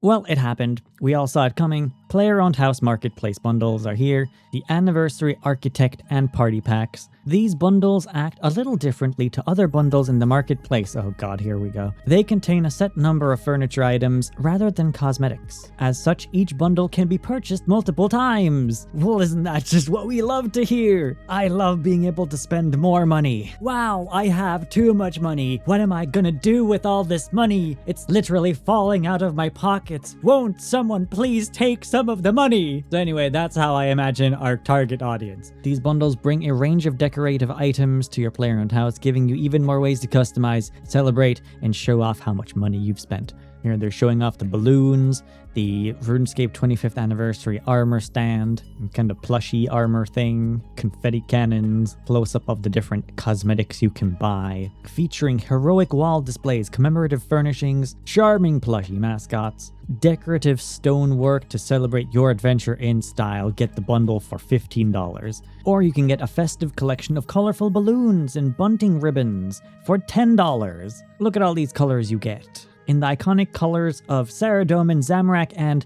Well, it happened. We all saw it coming. Player-owned house marketplace bundles are here. The anniversary architect and party packs. These bundles act a little differently to other bundles in the marketplace. Oh god, here we go. They contain a set number of furniture items rather than cosmetics. As such, each bundle can be purchased multiple times. Well, isn't that just what we love to hear? I love being able to spend more money. Wow, I have too much money. What am I gonna do with all this money? It's literally falling out of my pockets. Won't someone please take some of the money? So anyway, that's how I imagine our target audience. These bundles bring a range of decorative items to your player-owned house, giving you even more ways to customize, celebrate, and show off how much money you've spent. Here they're showing off the balloons, the RuneScape 25th anniversary armor stand, kind of plushy armor thing, confetti cannons, close-up of the different cosmetics you can buy, featuring heroic wall displays, commemorative furnishings, charming plushie mascots, decorative stonework to celebrate your adventure in style. Get the bundle for $15. Or you can get a festive collection of colorful balloons and bunting ribbons for $10. Look at all these colors you get. In the iconic colors of Saradomin, Zamorak, and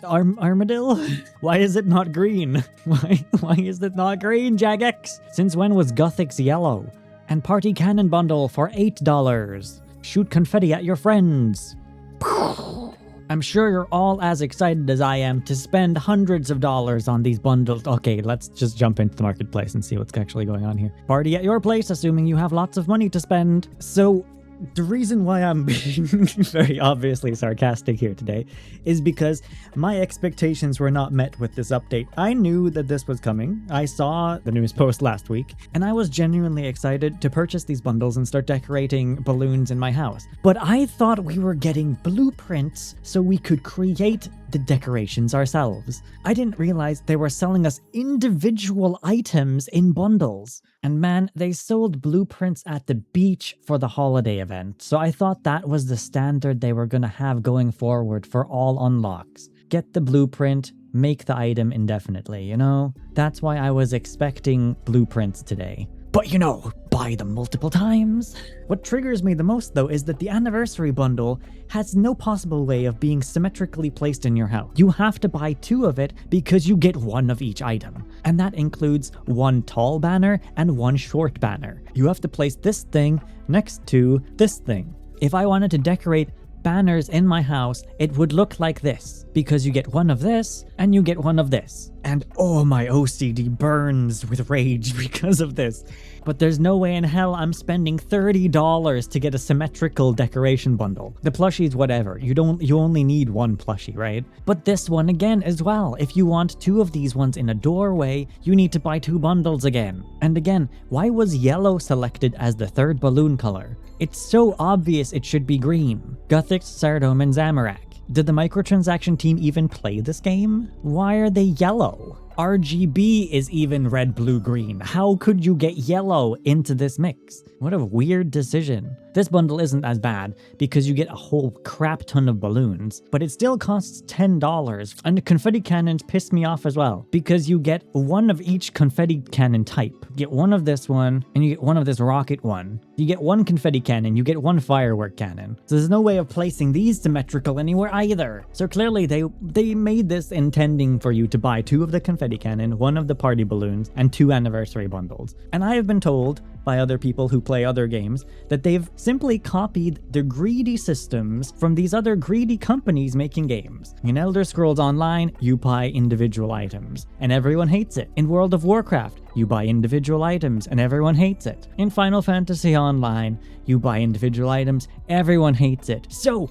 Armadillo? Why is it not green? Why is it not green, Jagex? Since when was Gothic's yellow? And Party Cannon Bundle for $8. Shoot confetti at your friends. I'm sure you're all as excited as I am to spend hundreds of dollars on these bundles. Okay, let's just jump into the marketplace and see what's actually going on here. Party at your place, assuming you have lots of money to spend. So, the reason why I'm being very obviously sarcastic here today is because my expectations were not met with this update. I knew that this was coming. I saw the news post last week, and I was genuinely excited to purchase these bundles and start decorating balloons in my house. But I thought we were getting blueprints so we could create the decorations ourselves. I didn't realize they were selling us individual items in bundles. And man, they sold blueprints at the beach for the holiday event, so I thought that was the standard they were gonna have going forward for all unlocks. Get the blueprint, make the item indefinitely, you know? That's why I was expecting blueprints today. But you know, buy them multiple times. What triggers me the most though is that the anniversary bundle has no possible way of being symmetrically placed in your house. You have to buy 2 of it because you get 1 of each item. And that includes 1 tall banner and 1 short banner. You have to place this thing next to this thing. If I wanted to decorate banners in my house, it would look like this, because you get 1 of this and you get 1 of this. And oh, my OCD burns with rage because of this. But there's no way in hell I'm spending $30 to get a symmetrical decoration bundle. The plushies, whatever. You only need 1 plushie, right? But this one again as well. If you want 2 of these ones in a doorway, you need to buy 2 bundles again. And again, why was yellow selected as the 3rd balloon color? It's so obvious it should be green. Guthix, Sardome, and Zamorak. Did the microtransaction team even play this game? Why are they yellow? RGB is even red, blue, green. How could you get yellow into this mix? What a weird decision. This bundle isn't as bad because you get a whole crap ton of balloons, but it still costs $10. And the confetti cannons piss me off as well because you get 1 of each confetti cannon type. You get 1 of this one and you get 1 of this rocket one. You get 1 confetti cannon, you get 1 firework cannon. So there's no way of placing these symmetrical anywhere either. So clearly they made this intending for you to buy 2 of the confetti cannon, 1 of the party balloons, and 2 anniversary bundles. And I have been told by other people who play other games that they've simply copied the greedy systems from these other greedy companies making games. In Elder Scrolls Online, you buy individual items, and everyone hates it. In World of Warcraft, you buy individual items, and everyone hates it. In Final Fantasy Online, you buy individual items, everyone hates it. So,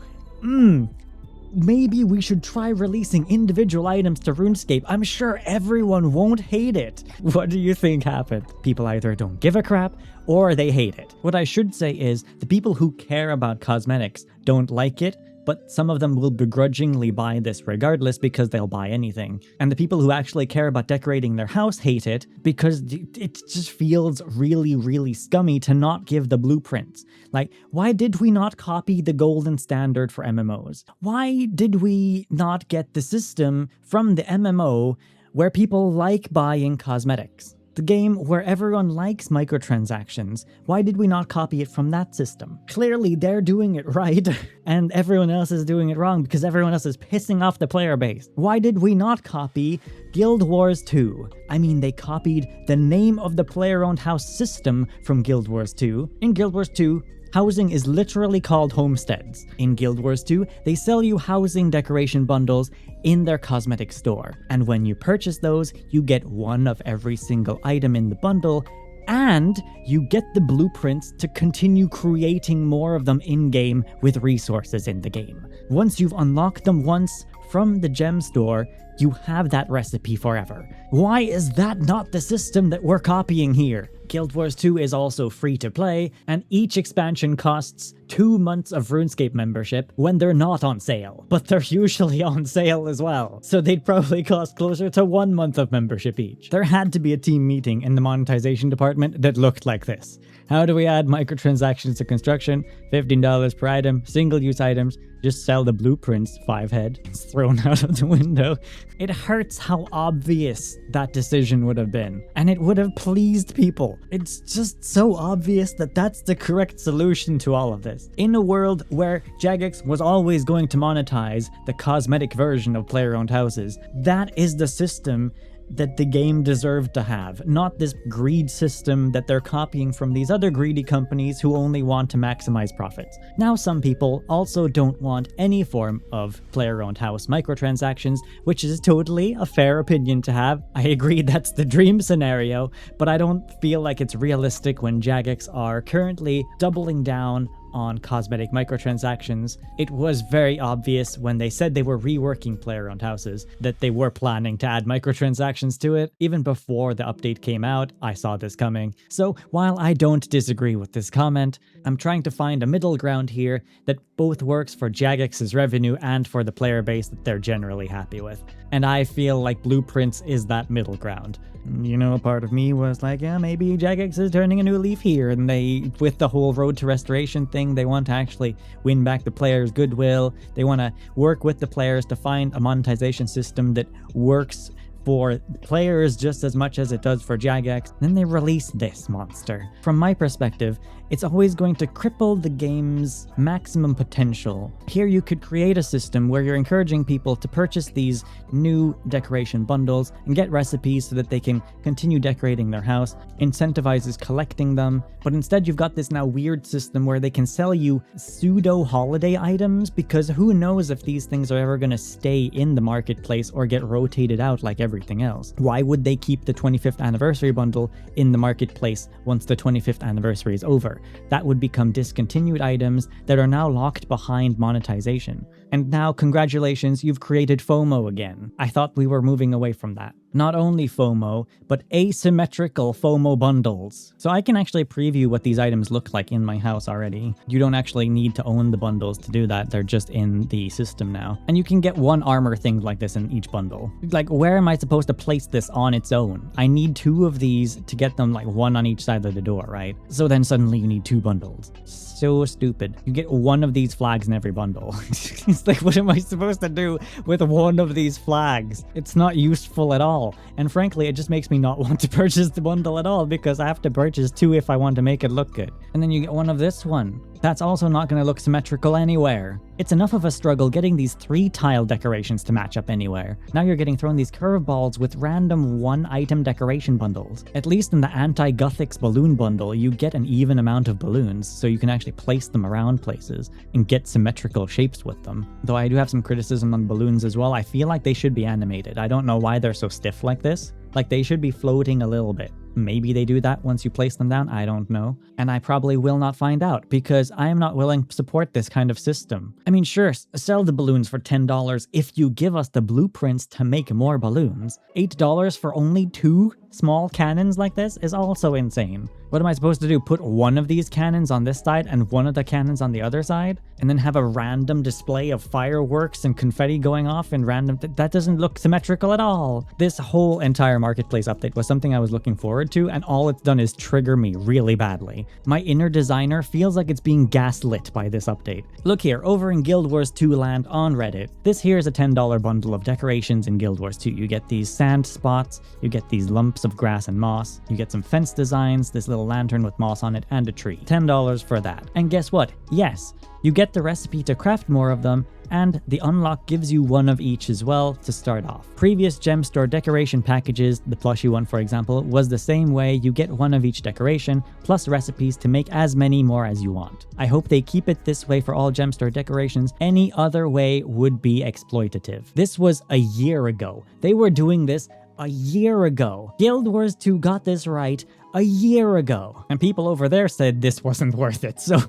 maybe we should try releasing individual items to RuneScape. I'm sure everyone won't hate it. What do you think happened? People either don't give a crap or they hate it. What I should say is the people who care about cosmetics don't like it, but some of them will begrudgingly buy this regardless because they'll buy anything. And the people who actually care about decorating their house hate it because it just feels really, really scummy to not give the blueprints. Like, why did we not copy the golden standard for MMOs? Why did we not get the system from the MMO where people like buying cosmetics? The game where everyone likes microtransactions. Why did we not copy it from that system? Clearly they're doing it right, and everyone else is doing it wrong because everyone else is pissing off the player base. Why did we not copy Guild Wars 2? I mean, they copied the name of the player-owned house system from Guild Wars 2. In Guild Wars 2, housing is literally called homesteads. In Guild Wars 2, they sell you housing decoration bundles in their cosmetic store. And when you purchase those, you get one of every single item in the bundle, and you get the blueprints to continue creating more of them in-game with resources in the game. Once you've unlocked them once from the gem store, you have that recipe forever. Why is that not the system that we're copying here? Guild Wars 2 is also free to play, and each expansion costs 2 months of RuneScape membership when they're not on sale. But they're usually on sale as well, so they'd probably cost closer to 1 month of membership each. There had to be a team meeting in the monetization department that looked like this. How do we add microtransactions to construction? $15 per item, single-use items, just sell the blueprints, 5 head. It's thrown out of the window. It hurts how obvious that decision would have been, and it would have pleased people. It's just so obvious that that's the correct solution to all of this. In a world where Jagex was always going to monetize the cosmetic version of player-owned houses, that is the system that the game deserved to have, not this greed system that they're copying from these other greedy companies who only want to maximize profits. Now, some people also don't want any form of player-owned house microtransactions, which is totally a fair opinion to have. I agree that's the dream scenario, but I don't feel like it's realistic when Jagex are currently doubling down on cosmetic microtransactions. It was very obvious when they said they were reworking player-owned houses that they were planning to add microtransactions to it. Even before the update came out, I saw this coming. So while I don't disagree with this comment, I'm trying to find a middle ground here that both works for Jagex's revenue and for the player base that they're generally happy with. And I feel like Blueprints is that middle ground. You know, part of me was like, yeah, maybe Jagex is turning a new leaf here, and they, with the whole Road to Restoration thing, they want to actually win back the players' goodwill. They want to work with the players to find a monetization system that works for players just as much as it does for Jagex. Then they release this monster. From my perspective, it's always going to cripple the game's maximum potential. Here you could create a system where you're encouraging people to purchase these new decoration bundles and get recipes so that they can continue decorating their house, incentivizes collecting them, but instead you've got this now weird system where they can sell you pseudo holiday items, because who knows if these things are ever going to stay in the marketplace or get rotated out like everything else. Why would they keep the 25th anniversary bundle in the marketplace once the 25th anniversary is over? That would become discontinued items that are now locked behind monetization. And now, congratulations, you've created FOMO again. I thought we were moving away from that. Not only FOMO, but asymmetrical FOMO bundles. So I can actually preview what these items look like in my house already. You don't actually need to own the bundles to do that, they're just in the system now. And you can get one armor thing like this in each bundle. Like, where am I supposed to place this on its own? I need 2 of these to get them, like, 1 on each side of the door, right? So then suddenly you need 2 bundles. So stupid. You get 1 of these flags in every bundle. It's like, what am I supposed to do with 1 of these flags? It's not useful at all. And frankly, it just makes me not want to purchase the bundle at all, because I have to purchase 2 if I want to make it look good. And then you get 1 of this one. That's also not going to look symmetrical anywhere. It's enough of a struggle getting these 3-tile decorations to match up anywhere. Now you're getting thrown these curveballs with random 1-item decoration bundles. At least in the Anti-Gothics balloon bundle, you get an even amount of balloons, so you can actually place them around places and get symmetrical shapes with them. Though I do have some criticism on balloons as well. I feel like they should be animated. I don't know why they're so stiff like this. Like, they should be floating a little bit. Maybe they do that once you place them down, I don't know. And I probably will not find out, because I am not willing to support this kind of system. I mean, sure, sell the balloons for $10 if you give us the blueprints to make more balloons. $8 for only 2 small cannons like this is also insane. What am I supposed to do? Put 1 of these cannons on this side and 1 of the cannons on the other side? And then have a random display of fireworks and confetti going off in random... That doesn't look symmetrical at all. This whole entire marketplace update was something I was looking forward to, and all it's done is trigger me really badly. My inner designer feels like it's being gaslit by this update. Look here, over in Guild Wars 2 land on Reddit, this here is a $10 bundle of decorations in Guild Wars 2. You get these sand spots, you get these lumps of grass and moss. You get some fence designs, this little lantern with moss on it, and a tree. $10 for that. And guess what? Yes, you get the recipe to craft more of them, and the unlock gives you one of each as well to start off. Previous gem store decoration packages, the plushie one for example, was the same way. You get one of each decoration, plus recipes to make as many more as you want. I hope they keep it this way for all gem store decorations. Any other way would be exploitative. This was a year ago. They were doing this a year ago. Guild Wars 2 got this right a year ago. And people over there said this wasn't worth it. So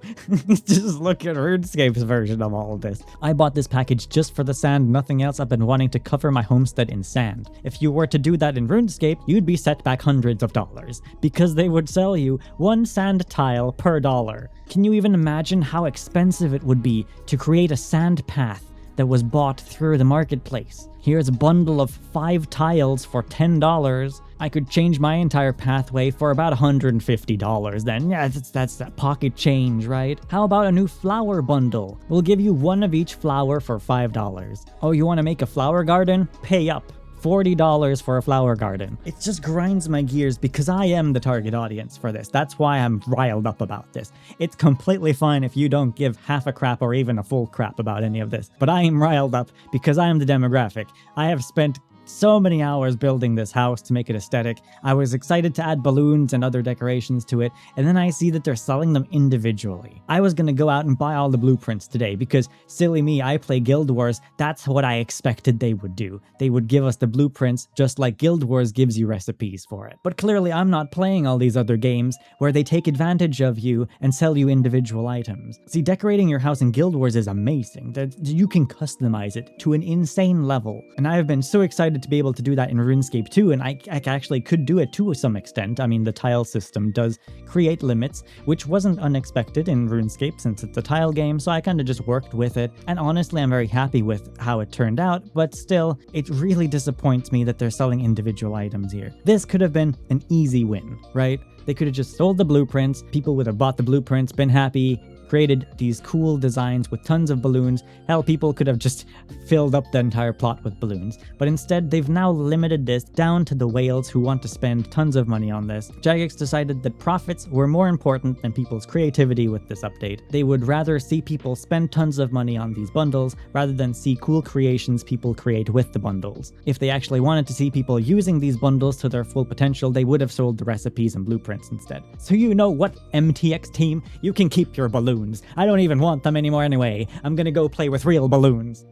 just look at RuneScape's version of all of this. I bought this package just for the sand, nothing else. I've been wanting to cover my homestead in sand. If you were to do that in RuneScape, you'd be set back hundreds of dollars because they would sell you one sand tile per dollar. Can you even imagine how expensive it would be to create a sand path that was bought through the marketplace? Here's a bundle of 5 tiles for $10. I could change my entire pathway for about $150 then. Yeah, that's that pocket change, right? How about a new flower bundle? We'll give you one of each flower for $5. Oh, you want to make a flower garden? Pay up. $40 for a flower garden. It just grinds my gears because I am the target audience for this. That's why I'm riled up about this. It's completely fine if you don't give half a crap or even a full crap about any of this, but I am riled up because I am the demographic. I have spent so many hours building this house to make it aesthetic. I was excited to add balloons and other decorations to it, and then I see that they're selling them individually. I was gonna go out and buy all the blueprints today because, silly me, I play Guild Wars. That's what I expected they would do. They would give us the blueprints just like Guild Wars gives you recipes for it. But clearly I'm not playing all these other games where they take advantage of you and sell you individual items. See, decorating your house in Guild Wars is amazing. You can customize it to an insane level, and I have been so excited to be able to do that in RuneScape 2, and I actually could do it to some extent. I mean, the tile system does create limits, which wasn't unexpected in RuneScape since it's a tile game, so I kind of just worked with it, and honestly I'm very happy with how it turned out, but still, it really disappoints me that they're selling individual items here. This could have been an easy win, right? They could have just sold the blueprints, people would have bought the blueprints, been happy, created these cool designs with tons of balloons. Hell, people could have just filled up the entire plot with balloons. But instead, they've now limited this down to the whales who want to spend tons of money on this. Jagex decided that profits were more important than people's creativity with this update. They would rather see people spend tons of money on these bundles rather than see cool creations people create with the bundles. If they actually wanted to see people using these bundles to their full potential, they would have sold the recipes and blueprints instead. So you know what, MTX team? You can keep your balloons. I don't even want them anymore anyway. I'm gonna go play with real balloons.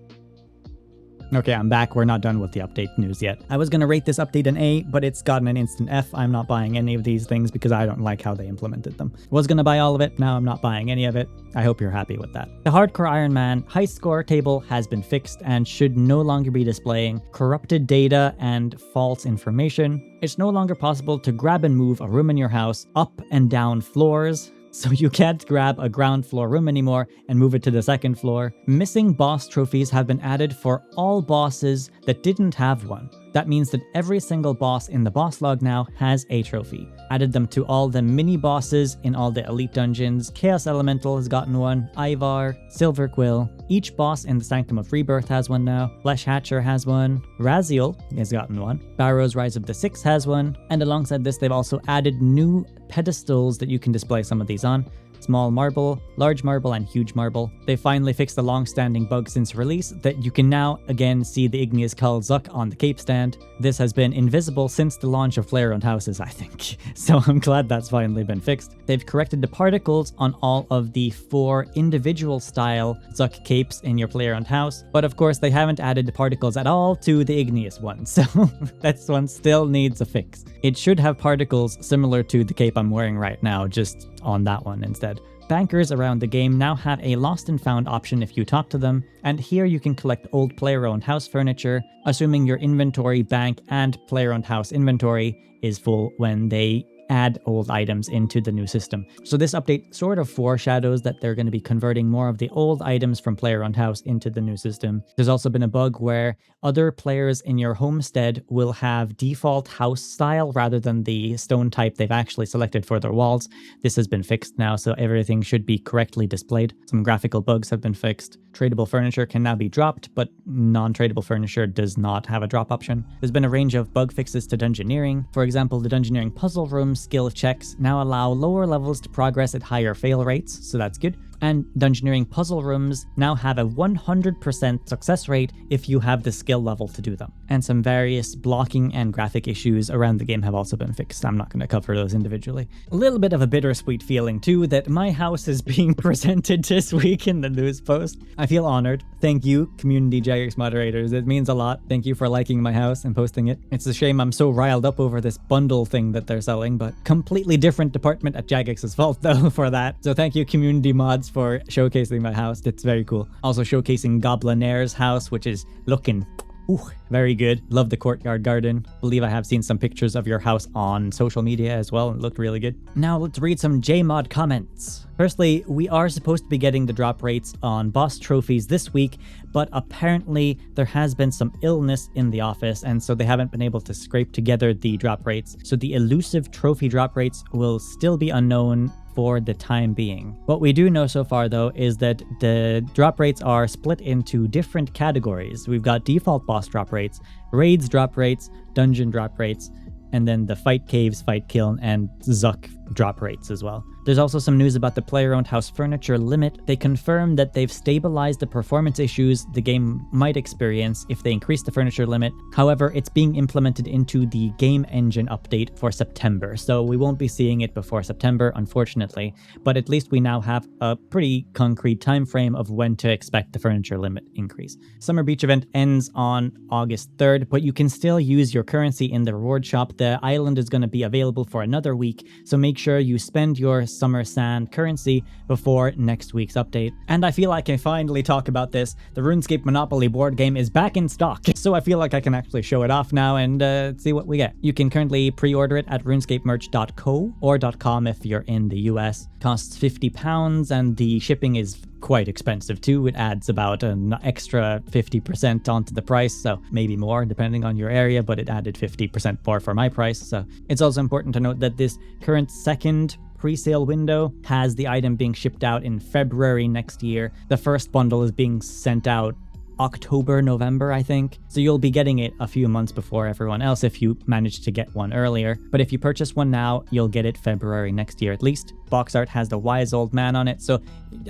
Okay, I'm back. We're not done with the update news yet. I was gonna rate this update an A, but it's gotten an instant F. I'm not buying any of these things because I don't like how they implemented them. Was gonna buy all of it, now I'm not buying any of it. I hope you're happy with that. The Hardcore Iron Man high score table has been fixed and should no longer be displaying corrupted data and false information. It's no longer possible to grab and move a room in your house up and down floors. So you can't grab a ground floor room anymore and move it to the second floor. Missing boss trophies have been added for all bosses that didn't have one. That means that every single boss in the boss log now has a trophy. Added them to all the mini bosses in all the elite dungeons. Chaos Elemental has gotten one, Ivar, Silver Quill. Each boss in the Sanctum of Rebirth has one now. Flesh Hatcher has one. Raziel has gotten one. Barrow's Rise of the Six has one. And alongside this, they've also added new pedestals that you can display some of these on. Small marble, large marble, and huge marble. They finally fixed the long-standing bug since release that you can now again see the Igneous Cull Zuck on the cape stand. This has been invisible since the launch of player-owned houses, I think. So I'm glad that's finally been fixed. They've corrected the particles on all of the 4 individual style Zuck capes in your player-owned house, but of course they haven't added the particles at all to the Igneous one, so that one still needs a fix. It should have particles similar to the cape I'm wearing right now, just on that one instead. Bankers around the game now have a lost and found option if you talk to them, and here you can collect old player-owned house furniture, assuming your inventory, bank, and player-owned house inventory is full when they add old items into the new system. So this update sort of foreshadows that they're going to be converting more of the old items from player-owned house into the new system. There's also been a bug where other players in your homestead will have default house style rather than the stone type they've actually selected for their walls. This has been fixed now, so everything should be correctly displayed. Some graphical bugs have been fixed. Tradable furniture can now be dropped, but non-tradable furniture does not have a drop option. There's been a range of bug fixes to Dungeoneering. For example, the Dungeoneering puzzle room skill checks now allow lower levels to progress at higher fail rates, so that's good. And Dungeoneering puzzle rooms now have a 100% success rate if you have the skill level to do them. And some various blocking and graphic issues around the game have also been fixed. I'm not going to cover those individually. A little bit of a bittersweet feeling too that my house is being presented this week in the news post. I feel honored. Thank you, community Jagex moderators. It means a lot. Thank you for liking my house and posting it. It's a shame I'm so riled up over this bundle thing that they're selling, but completely different department at Jagex's fault though for that. So thank you, community mods, for showcasing my house. It's very cool. Also showcasing Goblinair's house, which is looking very good. Love the courtyard garden. Believe I have seen some pictures of your house on social media as well. It looked really good. Now let's read some JMod comments. Firstly, we are supposed to be getting the drop rates on boss trophies this week, but apparently there has been some illness in the office, and so they haven't been able to scrape together the drop rates. So the elusive trophy drop rates will still be unknown for the time being. What we do know so far though is that the drop rates are split into different categories. We've got default boss drop rates, raids drop rates, dungeon drop rates, and then the fight caves, fight kiln, and Zuck drop rates as well. There's also some news about the player-owned house furniture limit. They confirmed that they've stabilized the performance issues the game might experience if they increase the furniture limit. However, it's being implemented into the game engine update for September, so we won't be seeing it before September, unfortunately. But at least we now have a pretty concrete time frame of when to expect the furniture limit increase. Summer Beach event ends on August 3rd, but you can still use your currency in the reward shop. The island is going to be available for another week, so make sure you spend your Summer Sand currency before next week's update. And I feel like I can finally talk about this. The RuneScape Monopoly board game is back in stock, so I feel like I can actually show it off now and see what we get. You can currently pre-order it at runescapemerch.co or .com if you're in the US. Costs £50 and the shipping is quite expensive too. It adds about an extra 50% onto the price, so maybe more depending on your area, but it added 50% more for my price. So it's also important to note that this current second pre-sale window has the item being shipped out in February next year. The first bundle is being sent out October, November, I think. So you'll be getting it a few months before everyone else if you manage to get one earlier. But if you purchase one now, you'll get it February next year at least. Box art has the wise old man on it, so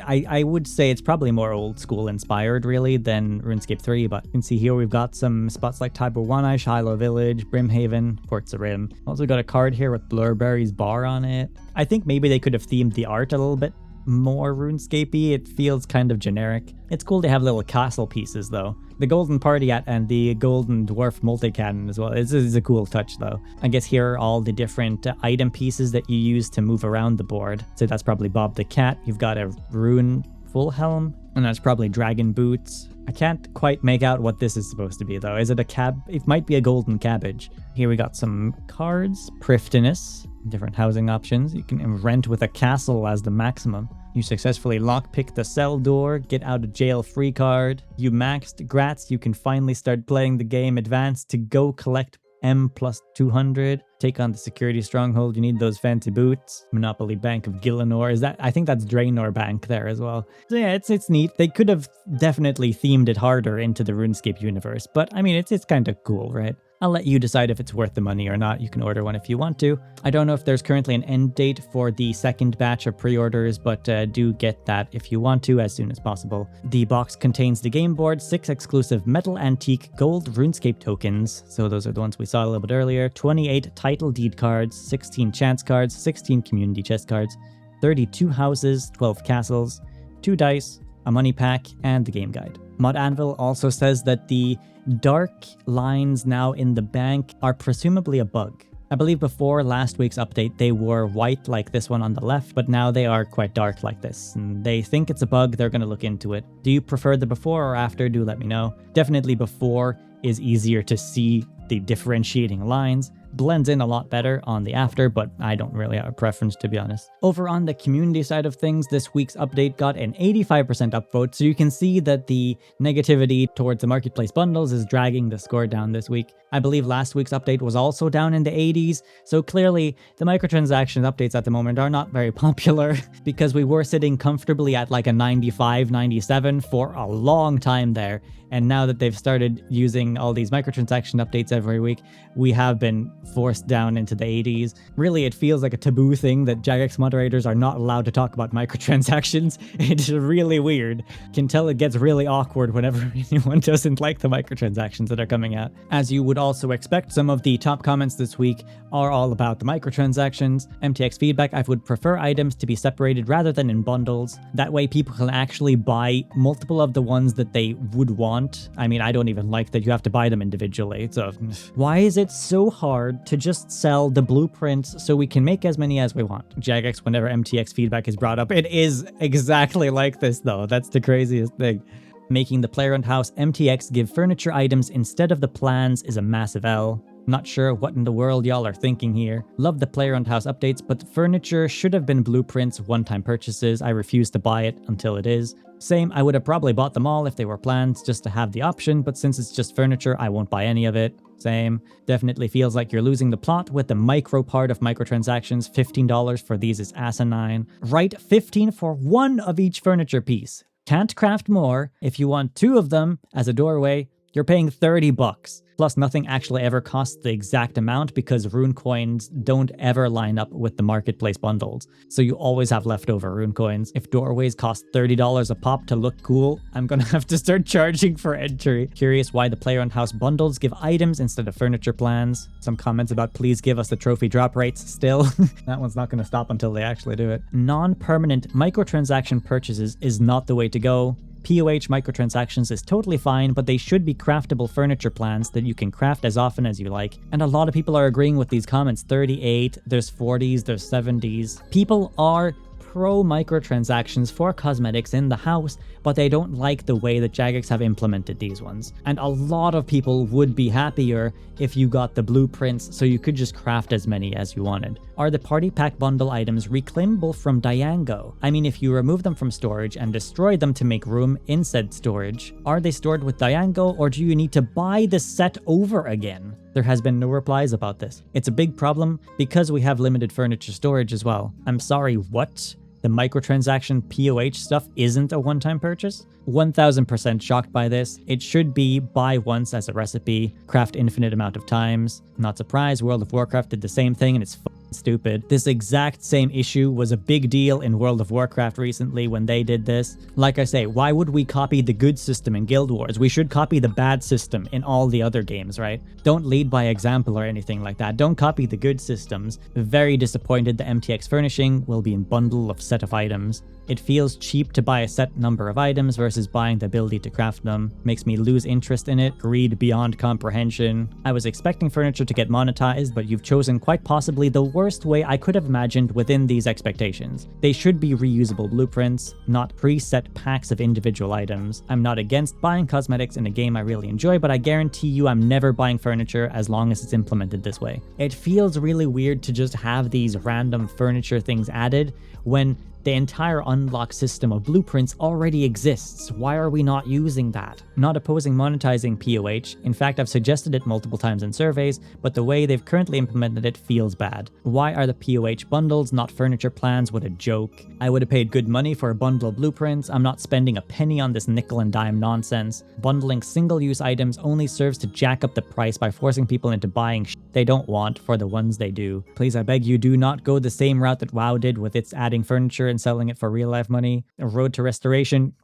I would say it's probably more old school inspired really than RuneScape 3, but you can see here we've got some spots like Taborwana, Shiloh Village, Brimhaven, Ports of Rim. Also got a card here with Blurberry's bar on it. I think maybe they could have themed the art a little bit more RuneScape-y. It feels kind of generic. It's cool to have little castle pieces though. The golden party hat and the golden dwarf multi-cannon as well. This is a cool touch though. I guess here are all the different item pieces that you use to move around the board. So that's probably Bob the Cat. You've got a rune full helm, and that's probably dragon boots. I can't quite make out what this is supposed to be though. Is it a cab? It might be a golden cabbage. Here we got some cards. Prifdiness. Different housing options. You can rent with a castle as the maximum. You successfully lockpick the cell door, get out of jail free card. You maxed Grats, you can finally start playing the game. Advanced to go collect M plus 200. Take on the security stronghold, you need those fancy boots. Monopoly Bank of Gillinor, is that? I think that's Draenor Bank there as well. So yeah, it's neat. They could have definitely themed it harder into the RuneScape universe, but I mean, it's kind of cool, right? I'll let you decide if it's worth the money or not. You can order one if you want to. I don't know if there's currently an end date for the second batch of pre-orders, but do get that if you want to as soon as possible. The box contains the game board, 6 exclusive metal antique gold RuneScape tokens. So those are the ones we saw a little bit earlier. 28 title deed cards, 16 chance cards, 16 community chest cards, 32 houses, 12 castles, 2 dice, a money pack, and the game guide. Mod Anvil also says that the dark lines now in the bank are presumably a bug. I believe before last week's update they were white like this one on the left, but now they are quite dark like this, and they think it's a bug. They're going to look into it. Do you prefer the before or after? Do let me know. Definitely before is easier to see the differentiating lines. blends in a lot better on the after, but I don't really have a preference, to be honest. Over on the community side of things, this week's update got an 85% upvote, so you can see that the negativity towards the marketplace bundles is dragging the score down this week. I believe last week's update was also down in the 80s, so clearly the microtransaction updates at the moment are not very popular because we were sitting comfortably at like a 95, 97 for a long time there. And now that they've started using all these microtransaction updates every week, we have been forced down into the 80s. Really, it feels like a taboo thing that Jagex moderators are not allowed to talk about microtransactions. It's really weird. Can tell it gets really awkward whenever anyone doesn't like the microtransactions that are coming out. As you would also expect, some of the top comments this week are all about the microtransactions. MTX feedback: I would prefer items to be separated rather than in bundles. That way people can actually buy multiple of the ones that they would want. I mean, I don't even like that you have to buy them individually, so why is it so hard to just sell the blueprints so we can make as many as we want? Jagex, whenever MTX feedback is brought up, it is exactly like this though. That's the craziest thing. Making the playground house MTX give furniture items instead of the plans is a massive L. Not sure what in the world y'all are thinking here. Love the playground house updates, but the furniture should have been blueprints, one-time purchases. I refuse to buy it until it is. Same, I would have probably bought them all if they were plans just to have the option, but since it's just furniture, I won't buy any of it. Same. Definitely feels like you're losing the plot with the micro part of microtransactions. $15 for these is asinine. Right, $15 for one of each furniture piece. Can't craft more. If you want two of them as a doorway, you're paying $30. Plus, nothing actually ever costs the exact amount because rune coins don't ever line up with the marketplace bundles. So you always have leftover rune coins. If doorways cost $30 a pop to look cool, I'm gonna have to start charging for entry. Curious why the playground house bundles give items instead of furniture plans. Some comments about please give us the trophy drop rates still. That one's not gonna stop until they actually do it. Non-permanent microtransaction purchases is not the way to go. POH microtransactions is totally fine, but they should be craftable furniture plans that you can craft as often as you like. And a lot of people are agreeing with these comments. 38, there's 40s, there's 70s. People are pro microtransactions for cosmetics in the house, but they don't like the way that Jagex have implemented these ones. And a lot of people would be happier if you got the blueprints so you could just craft as many as you wanted. Are the party pack bundle items reclaimable from Diango? I mean, if you remove them from storage and destroy them to make room in said storage, are they stored with Diango or do you need to buy the set over again? There has been no replies about this. It's a big problem because we have limited furniture storage as well. I'm sorry, what? The microtransaction POH stuff isn't a one-time purchase? 1000% shocked by this. It should be buy once as a recipe, craft infinite amount of times. Not surprised, World of Warcraft did the same thing and it's stupid. This exact same issue was a big deal in World of Warcraft recently when they did this. Like I say, why would we copy the good system in Guild Wars? We should copy the bad system in all the other games, right? Don't lead by example or anything like that. Don't copy the good systems. Very disappointed the MTX furnishing will be in bundle of set of items. It feels cheap to buy a set number of items versus buying the ability to craft them. Makes me lose interest in it. Greed beyond comprehension. I was expecting furniture to get monetized, but you've chosen quite possibly the worst way I could have imagined within these expectations. They should be reusable blueprints, not preset packs of individual items. I'm not against buying cosmetics in a game I really enjoy, but I guarantee you I'm never buying furniture as long as it's implemented this way. It feels really weird to just have these random furniture things added when the entire unlock system of blueprints already exists. Why are we not using that? Not opposing monetizing POH. In fact, I've suggested it multiple times in surveys, but the way they've currently implemented it feels bad. Why are the POH bundles not furniture plans? What a joke. I would have paid good money for a bundle of blueprints. I'm not spending a penny on this nickel and dime nonsense. Bundling single-use items only serves to jack up the price by forcing people into buying they don't want for the ones they do. Please, I beg you, do not go the same route that WoW did with its adding furniture and selling it for real life money. A road to restoration,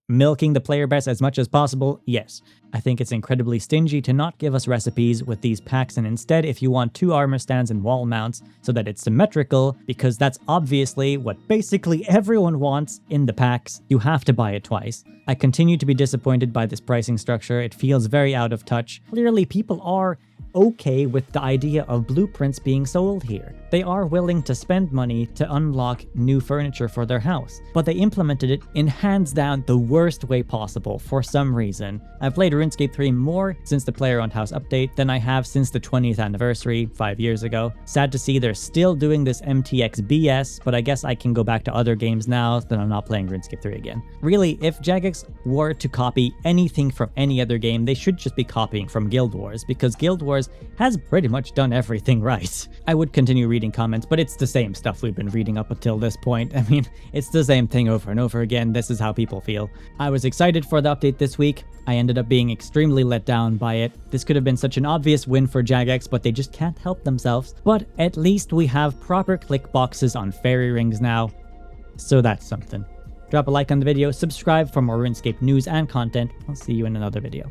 milking the player base as much as possible, yes. I think it's incredibly stingy to not give us recipes with these packs, and instead if you want 2 armor stands and wall mounts so that it's symmetrical, because that's obviously what basically everyone wants in the packs, you have to buy it twice. I continue to be disappointed by this pricing structure. It feels very out of touch. Clearly people are okay with the idea of blueprints being sold here. They are willing to spend money to unlock new furniture for their house, but they implemented it in hands down the worst way possible for some reason. I've played RuneScape 3 more since the player-owned house update than I have since the 20th anniversary 5 years ago. Sad to see they're still doing this MTX BS, but I guess I can go back to other games now that I'm not playing RuneScape 3 again. Really, if Jagex were to copy anything from any other game, they should just be copying from Guild Wars, because Guild Wars has pretty much done everything right. I would continue reading comments, but it's the same stuff we've been reading up until this point. I mean, it's the same thing over and over again. This is how people feel. I was excited for the update this week. I ended up being extremely let down by it. This could have been such an obvious win for Jagex, but they just can't help themselves. But at least we have proper click boxes on fairy rings now, so that's something. Drop a like on the video, subscribe for more RuneScape news and content. I'll see you in another video.